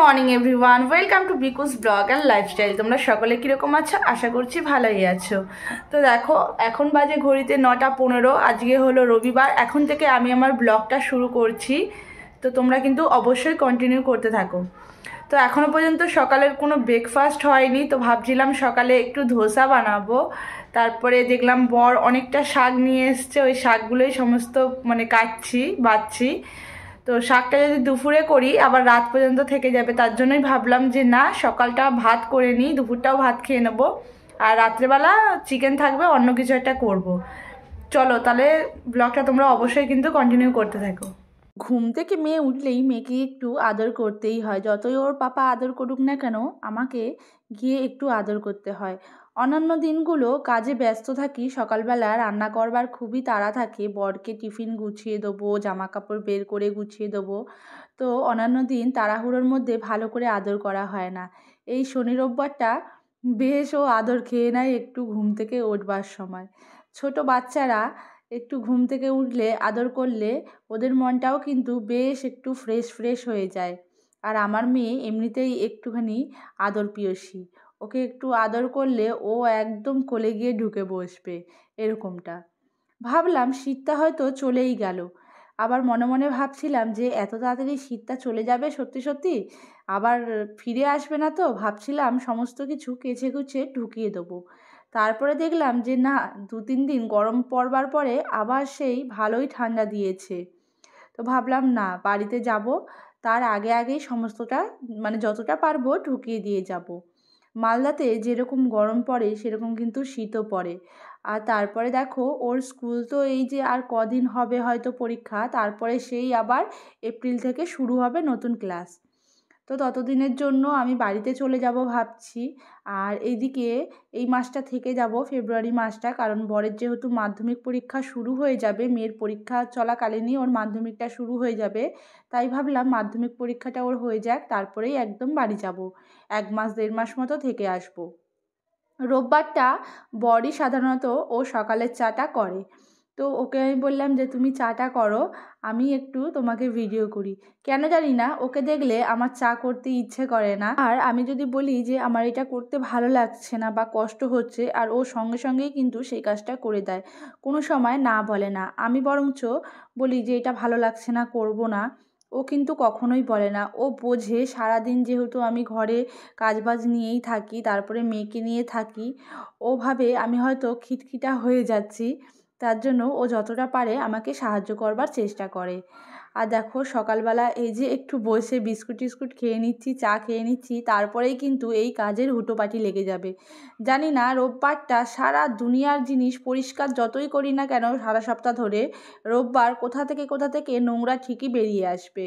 Morning everyone, welcome to Bikus blog and lifestyle. তোমরা সকলে কীরকম আছো? আশা করছি ভালোই আছো। তো দেখো, এখন বাজে ঘড়িতে 9:15। আজকে হলো রবিবার। এখন থেকে আমি আমার ব্লগটা শুরু করছি, তো তোমরা কিন্তু অবশ্যই কন্টিনিউ করতে থাকো। তো এখনও পর্যন্ত সকালের কোনো ব্রেকফাস্ট হয়নি, তো ভাবছিলাম সকালে একটু ধোসা বানাবো। তারপরে দেখলাম বর অনেকটা শাক নিয়ে এসছে, ওই শাকগুলোই সমস্ত বাচ্ছি। তো শাকটা যদি দুপুরে করি আবার রাত পর্যন্ত থেকে যাবে, তার জন্যই ভাবলাম যে না, সকালটা ভাত করে নিই, দুপুরটাও ভাত খেয়ে নেবো, আর রাত্রেবেলা চিকেন থাকবে, অন্য কিছু একটা করব। চলো তাহলে ব্লগটা তোমরা অবশ্যই কিন্তু কন্টিনিউ করতে থাকো। ঘুম থেকে মেয়ে উঠলেই মেয়েকে একটু আদর করতেই হয়। যতই ওর পাপা আদর করুক না কেন, আমাকে গিয়ে একটু আদর করতে হয়। অন্যান্য দিনগুলো কাজে ব্যস্ত থাকি, সকালবেলা রান্না করবার খুবই তাড়া থাকে, বরকে টিফিন গুছিয়ে দেবো, জামা কাপড় বের করে গুছিয়ে দেবো। তো অন্যান্য দিন তাড়াহুড়োর মধ্যে ভালো করে আদর করা হয় না। এই শনি রোববারটা বেশ ও আদর খেয়ে নেয় একটু ঘুম থেকে উঠবার সময়। ছোট বাচ্চারা একটু ঘুম থেকে উঠলে আদর করলে ওদের মনটাও কিন্তু বেশ একটু ফ্রেশ হয়ে যায়। আর আমার মেয়ে এমনিতেই একটুখানি আদর পিয়সী, ওকে একটু আদর করলে ও একদম কোলে গিয়ে ঢুকে বসবে, এরকমটা। ভাবলাম শীতটা হয়তো চলেই গেল। আবার মনে মনে ভাবছিলাম যে এত তাড়াতাড়ি শীতটা চলে যাবে সত্যি সত্যি, আবার ফিরে আসবে না, তো ভাবছিলাম সমস্ত কিছু কেচে কুচে ঢুকিয়ে দেবো। তারপরে দেখলাম যে না, 2-3 দিন গরম পড়বার পরে আবার সেই ভালোই ঠান্ডা দিয়েছে। তো ভাবলাম না, বাড়িতে যাব, তার আগেই সমস্তটা মানে যতটা পারবো ঢুকিয়ে দিয়ে যাব। মালদাতে যেরকম গরম পড়ে সেরকম কিন্তু শীতও পড়ে। আর তারপরে দেখো, ওর স্কুল তো এই যে আর কদিন হবে হয়তো পরীক্ষা, তারপরে সেই আবার এপ্রিল থেকে শুরু হবে নতুন ক্লাস। তো ততদিনের জন্য আমি বাড়িতে চলে যাব ভাবছি। আর এইদিকে এই মাসটা থেকে যাব, ফেব্রুয়ারি মাসটা, কারণ বরের যেহেতু মাধ্যমিক পরীক্ষা শুরু হয়ে যাবে, মেয়ের পরীক্ষা চলাকালীনই ওর মাধ্যমিকটা শুরু হয়ে যাবে। তাই ভাবলাম মাধ্যমিক পরীক্ষাটা ওর হয়ে যাক, তারপরেই একদম বাড়ি যাব, 1-1.5 মাস মতো থেকে আসবো। রোববারটা বরই সাধারণত ও সকালের চাটা করে। তো ওকে আমি বললাম যে তুমি চাটা করো, আমি একটু তোমাকে ভিডিও করি। কেন জানি না, ওকে দেখলে আমার চা করতে ইচ্ছে করে না। আর আমি যদি বলি যে আমার এটা করতে ভালো লাগছে না বা কষ্ট হচ্ছে, আর ও সঙ্গে সঙ্গেই কিন্তু সেই কাজটা করে দেয়, কোনো সময় না বলে না। আমি বরঞ্চ বলি যে এটা ভালো লাগছে না, করব না, ও কিন্তু কখনোই বলে না। ও বোঝে সারাদিন যেহেতু আমি ঘরে কাজবাজ নিয়েই থাকি, তারপরে মেয়েকে নিয়ে থাকি, ও ভাবে আমি হয়তো খিটখিটা হয়ে যাচ্ছি, তার জন্য ও যতটা পারে আমাকে সাহায্য করবার চেষ্টা করে। আর দেখো, সকালবেলা এই যে একটু বসে বিস্কুট টিস্কুট খেয়ে নিচ্ছি, চা খেয়ে নিচ্ছি, তারপরেই কিন্তু এই কাজের হুটোপাটি লেগে যাবে। জানি না, রোববারটা সারা দুনিয়ার জিনিস পরিষ্কার যতই করি না কেন সারা সপ্তাহ ধরে, রোববার কোথা থেকে নোংরা ঠিকই বেরিয়ে আসবে।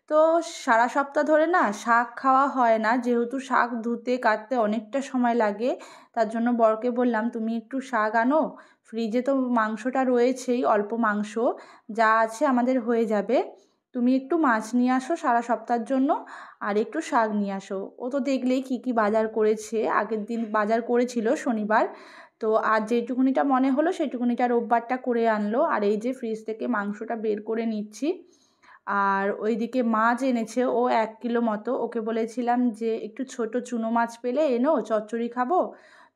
তো সারা সপ্তাহ ধরে না শাক খাওয়া হয় না, যেহেতু শাক ধুতে কাটতে অনেকটা সময় লাগে, তার জন্য বরকে বললাম তুমি একটু শাক আনো, ফ্রিজে তো মাংসটা রয়েছেই, অল্প মাংস যা আছে আমাদের হয়ে যাবে, তুমি একটু মাছ নিয়ে আসো সারা সপ্তাহের জন্য, আর একটু শাক নিয়ে আসো। ও তো দেখলেই কী বাজার করেছে, আগের দিন বাজার করেছিল শনিবার, তো আর যেটুকুনিটা মনে হলো সেটুকুনিটা রোববারটা করে আনলো। আর এই যে ফ্রিজ থেকে মাংসটা বের করে নিচ্ছি। আর ওইদিকে মাছ এনেছে ও 1 কিলো মতো, ওকে বলেছিলাম যে একটু ছোট চুনো মাছ পেলে এনো, চচ্চড়ি খাবো।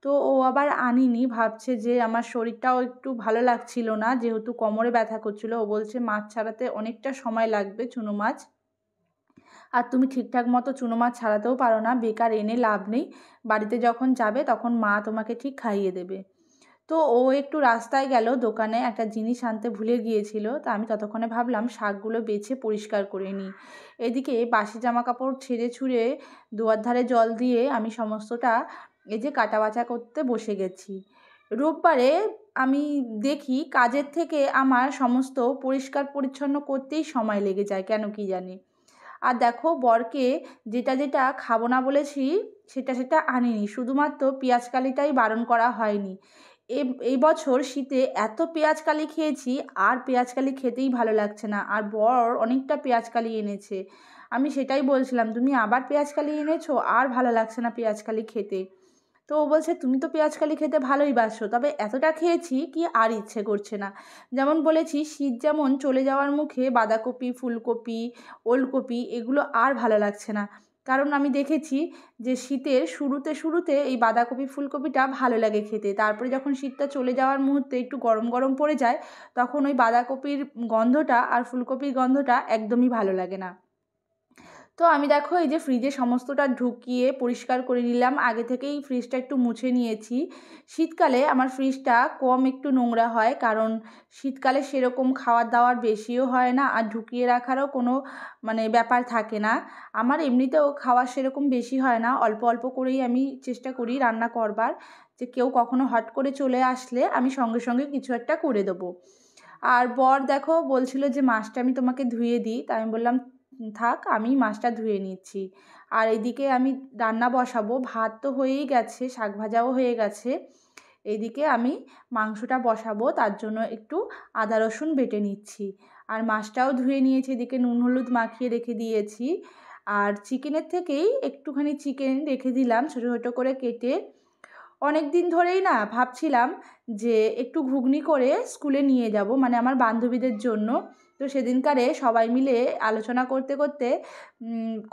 তো ও আবার আনিনি, ভাবছে যে আমার শরীরটাও একটু ভালো লাগছিল না, যেহেতু কোমরে ব্যথা করছিল। ও বলছে মাছ ছাড়াতে অনেকটা সময় লাগবে, চুনো মাছ, আর তুমি ঠিকঠাক মতো চুনো মাছ ছাড়াতেও পারো না, বেকার এনে লাভ নেই, বাড়িতে যখন যাবে তখন মা তোমাকে ঠিক খাইয়ে দেবে। তো ও একটু রাস্তায় গেল, দোকানে একটা জিনিস আনতে ভুলে গিয়েছিল, তা আমি ততক্ষণে ভাবলাম শাকগুলো বেছে পরিষ্কার করে নিই। এদিকে বাসি জামা কাপড় ছেড়ে ছুঁড়ে দুয়ার ধারে জল দিয়ে আমি সমস্তটা এই যে কাটা বাছা করতে বসে গেছি। রোববারে আমি দেখি কাজের থেকে আমার সমস্ত পরিষ্কার পরিচ্ছন্ন করতেই সময় লেগে যায়, কেন কি জানি। আর দেখো, বরকে যেটা খাবো না বলেছি সেটা আনিনি, শুধুমাত্র পেঁয়াজকালিটাই বারণ করা হয়নি। এই বছর শীতে এত পেঁয়াজকালি খেয়েছি, আর পেঁয়াজকালি খেতেই ভালো লাগছে না, আর বর অনেকটা পেঁয়াজকালি এনেছে। আমি সেটাই বলছিলাম, তুমি আবার পেঁয়াজকালি এনেছো, আর ভালো লাগছে না পেঁয়াজকালি খেতে। তো ও বলছে তুমি তো পেঁয়াজকালি খেতে ভালোই বাসো, তবে এতটা খেয়েছি কি আর ইচ্ছে করছে না। যেমন বলেছি, শীত যেমন চলে যাওয়ার মুখে, বাঁধাকপি, ফুলকপি, ওলকপি এগুলো আর ভালো লাগছে না। কারণ আমি দেখেছি যে শীতের শুরুতে এই বাঁধাকপি ফুলকপিটা ভালো লাগে খেতে, তারপরে যখন শীতটা চলে যাওয়ার মুহূর্তে একটু গরম গরম পড়ে যায় তখন ওই বাঁধাকপির গন্ধটা আর ফুলকপির গন্ধটা একদমই ভালো লাগে না। তো আমি দেখো এই যে ফ্রিজে সমস্তটা ঢুকিয়ে পরিষ্কার করে নিলাম, আগে থেকেই ফ্রিজটা একটু মুছে নিয়েছি। শীতকালে আমার ফ্রিজটা কম একটু নোংরা হয়, কারণ শীতকালে সেরকম খাওয়ার দাওয়ার বেশিও হয় না আর ঢুকিয়ে রাখারও কোনো ব্যাপার থাকে না। আমার এমনিতেও খাওয়ার সেরকম বেশি হয় না, অল্প অল্প করেই আমি চেষ্টা করি রান্না করবার, যে কেউ কখনো হট করে চলে আসলে আমি সঙ্গে সঙ্গে কিছু একটা করে দেবো। আর বর দেখো বলছিল যে মাছটা আমি তোমাকে ধুয়ে দিই, তাই আমি বললাম থাক আমি মাছটা ধুয়ে নিচ্ছি। আর এদিকে আমি রান্না বসাবো, ভাত তো হয়েই গেছে, শাক ভাজাও হয়ে গেছে, এইদিকে আমি মাংসটা বসাবো, তার জন্য একটু আদা রসুন বেটে নিচ্ছি। আর মাছটাও ধুয়ে নিয়েছি, এদিকে নুন হলুদ মাখিয়ে রেখে দিয়েছি। আর চিকেনের থেকেই একটুখানি চিকেন রেখে দিলাম ছোটো ছোটো করে কেটে। অনেক দিন ধরেই না ভাবছিলাম যে একটু ঘুগনি করে স্কুলে নিয়ে যাব, আমার বান্ধবীদের জন্য। তো সেদিনকারে সবাই মিলে আলোচনা করতে করতে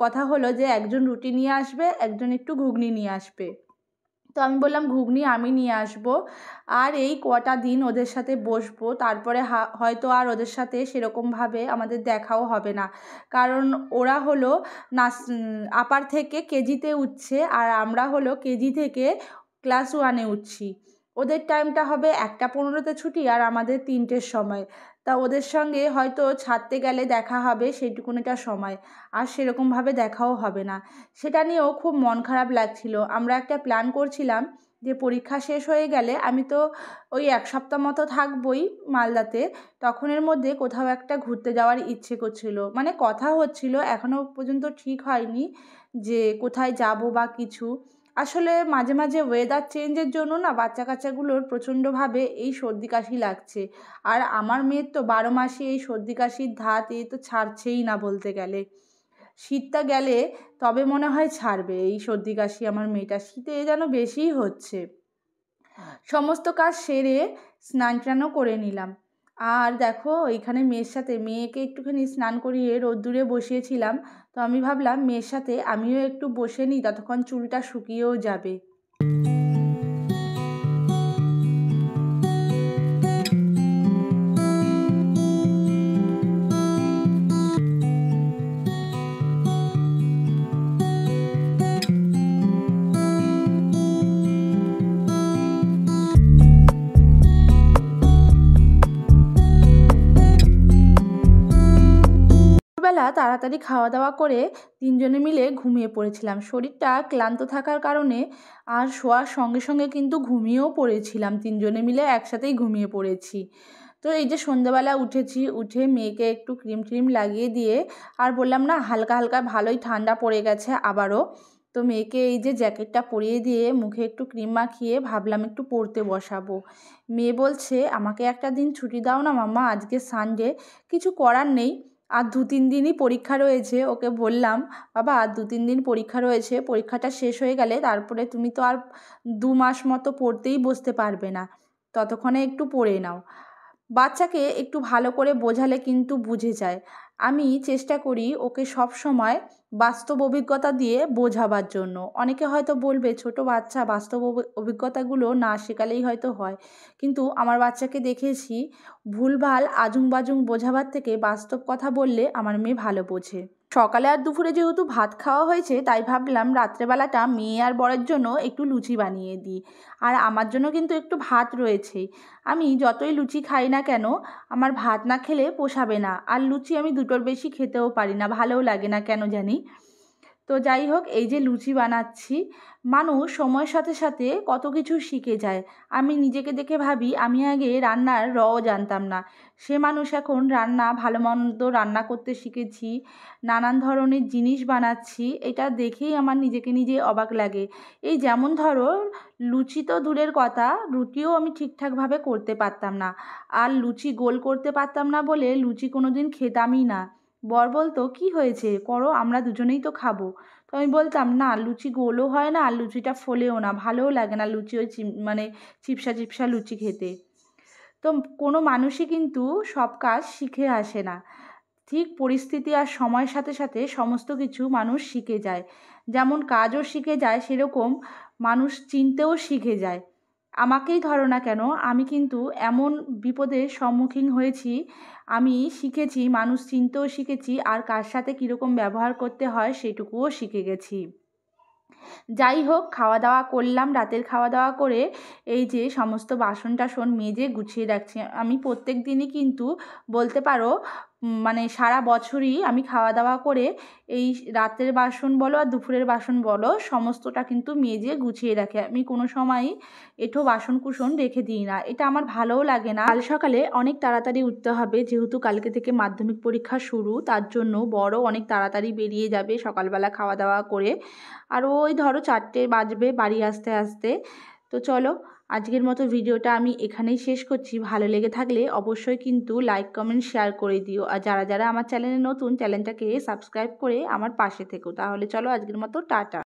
কথা হলো যে একজন রুটি নিয়ে আসবে, একজন একটু ঘুগনি নিয়ে আসবে। তো আমি বললাম ঘুগনি আমি নিয়ে আসবো, আর এই কটা দিন ওদের সাথে বসবো, তারপরে হয়তো আর ওদের সাথে সেরকমভাবে আমাদের দেখাও হবে না, কারণ ওরা হলো আপার থেকে কেজিতে উঠছে আর আমরা হলো কেজি থেকে ক্লাস 1-এ উঠছি। ওদের টাইমটা হবে 1টা 15-তে ছুটি আর আমাদের 3টের সময়। তা ওদের সঙ্গে হয়তো ছাড়তে গেলে দেখা হবে সেইটুকুনিটা সময়, আর সেরকমভাবে দেখাও হবে না। সেটা নিয়েও খুব মন খারাপ লাগছিল। আমরা একটা প্ল্যান করছিলাম যে পরীক্ষা শেষ হয়ে গেলে, আমি তো ওই 1 সপ্তাহ মতো থাকবই মালদাতে, তখনের মধ্যে কোথাও একটা ঘুরতে যাওয়ার ইচ্ছে করছিল, কথা হচ্ছিল, এখনও পর্যন্ত ঠিক হয়নি যে কোথায় যাব বা কিছু। আসলে মাঝে মাঝে ওয়েদার চেঞ্জের জন্য না বাচ্চা কাচ্চাগুলোর প্রচণ্ডভাবে এই সর্দি কাশি লাগছে, আর আমার মেয়ের তো 12 মাসে এই সর্দি কাশির ধাত এ তো ছাড়ছেই না বলতে গেলে। শীতটা গেলে তবে মনে হয় ছাড়বে এই সর্দি কাশি, আমার মেয়েটা শীতে যেন বেশিই হচ্ছে। সমস্ত কাজ সেরে স্নান টানও করে নিলাম। আর দেখো এখানে মেয়েকে একটুখানি স্নান করিয়ে রোদ্দুরে বসিয়েছিলাম, তো আমি ভাবলাম মেয়ের সাথে আমিও একটু বসে নিই, ততক্ষণ চুলটা শুকিয়েও যাবে। বেলা তাড়াতাড়ি খাওয়া দাওয়া করে 3জনে মিলে ঘুমিয়ে পড়েছিলাম। শরীরটা ক্লান্ত থাকার কারণে আর শোয়ার সঙ্গে সঙ্গে কিন্তু ঘুমিয়েও পড়েছিলাম, 3জনে মিলে একসাথেই ঘুমিয়ে পড়েছি। তো এই যে সন্ধ্যাবেলা উঠেছি, উঠে মেয়েকে একটু ক্রিম ট্রিম লাগিয়ে দিয়ে, আর বললাম না হালকা হালকা ভালোই ঠান্ডা পড়ে গেছে আবারও, তো মেয়েকে এই যে জ্যাকেটটা পরিয়ে দিয়ে মুখে একটু ক্রিম মাখিয়ে ভাবলাম একটু পড়তে বসাবো। মেয়ে বলছে আমাকে একটা দিন ছুটি দাও না মাম্মা, আজকে সানডে, কিছু করার নেই, আর 2-3 দিনই পরীক্ষা রয়েছে। ওকে বললাম বাবা আর 2-3 দিন পরীক্ষা রয়েছে, পরীক্ষাটা শেষ হয়ে গেলে তারপরে তুমি তো আর 2 মাস মতো পড়তেই বসতে পারবে না, ততক্ষণে একটু পড়ে নাও। বাচ্চাকে একটু ভালো করে বোঝালে কিন্তু বুঝে যায়। আমি চেষ্টা করি ওকে সব সময় বাস্তব অভিজ্ঞতা দিয়ে বোঝাবার জন্য। অনেকে হয়তো বলবে ছোট বাচ্চা, বাস্তব অভিজ্ঞতাগুলো না শেখালেই হয়তো হয়, কিন্তু আমার বাচ্চাকে দেখেছি ভুলভাল আজুং বাজুং বোঝাবার থেকে বাস্তব কথা বললে আমার মেয়ে ভালো বোঝে। সকালে আর দুপুরে যেহেতু ভাত খাওয়া হয়েছে, তাই ভাবলাম রাত্রেবেলাটা মেয়ে আর বরের জন্য একটু লুচি বানিয়ে দিই, আর আমার জন্য কিন্তু একটু ভাত রয়েছে। আমি যতই লুচি খাই না কেন আমার ভাত না খেলে পোষাবে না, আর লুচি আমি 2টোর বেশি খেতেও পারি না, ভালোও লাগে না কেন জানি। তো যাই হোক, এই যে লুচি বানাচ্ছি, মানুষ সময়ের সাথে সাথে কত কিছু শিখে যায়। আমি নিজেকে দেখে ভাবি আমি আগে রান্নার রও জানতাম না, সে মানুষ এখন ভালো মন্দ রান্না করতে শিখেছি, নানান ধরনের জিনিস বানাচ্ছি, এটা দেখেই আমার নিজেকে নিজে অবাক লাগে। এই যেমন ধরো লুচি তো দূরের কথা, রুটিও আমি ঠিকঠাকভাবে করতে পারতাম না, আর লুচি গোল করতে পারতাম না বলে লুচি কোনো দিন খেতামই না। বর বলতো কি হয়েছে করো, আমরা দুজনেই তো খাবো। তো আমি বলতাম না লুচি গোলও হয় না আর লুচিটা ফোলেও না, ভালোও লাগে না লুচি ওই চিপসা চিপসা লুচি খেতে। তো কোনো মানুষই কিন্তু সব কাজ শিখে আসে না, ঠিক পরিস্থিতি আর সময়ের সাথে সাথে সমস্ত কিছু মানুষ শিখে যায়। যেমন কাজও শিখে যায়, সেরকম মানুষ চিনতেও শিখে যায়। আমাকেই ধরো না কেন, আমি কিন্তু এমন বিপদের সম্মুখীন হয়েছি, আমি শিখেছি, মানুষ চিনতেও শিখেছি, আর কার সাথে কীরকম ব্যবহার করতে হয় সেটুকুও শিখে গেছি। যাই হোক, খাওয়া দাওয়া করলাম, রাতের খাওয়া দাওয়া করে এই যে সমস্ত বাসন টাসন মেজে গুছিয়ে রাখছি। আমি প্রত্যেক দিনই কিন্তু বলতে পারো মানে সারা বছরই আমি খাওয়া দাওয়া করে এই রাতের বাসন বলো আর দুপুরের বাসন বলো সমস্তটা কিন্তু মেজে গুছিয়ে রাখি। আমি কোনো সময়ই এঁঠো বাসন কুসন রেখে দিই না, এটা আমার ভালোও লাগে না। কাল সকালে অনেক তাড়াতাড়ি উঠতে হবে, যেহেতু কালকে থেকে মাধ্যমিক পরীক্ষা শুরু, তার জন্য বড় অনেক তাড়াতাড়ি বেরিয়ে যাবে সকালবেলা খাওয়া দাওয়া করে। আর ওই ধরো 4টে বাজবে বাড়ি আসতে আসতে। তো চলো, আজকের মতো ভিডিওটা আমি এখানেই শেষ করছি। ভালো লেগে থাকলে অবশ্যই কিন্তু লাইক কমেন্ট শেয়ার করে দিও, আর যারা যারা আমার চ্যানেলে নতুন, চ্যানেলটাকে সাবস্ক্রাইব করে আমার পাশে থেকো। তাহলে চলো, আজকের মতো টাটা।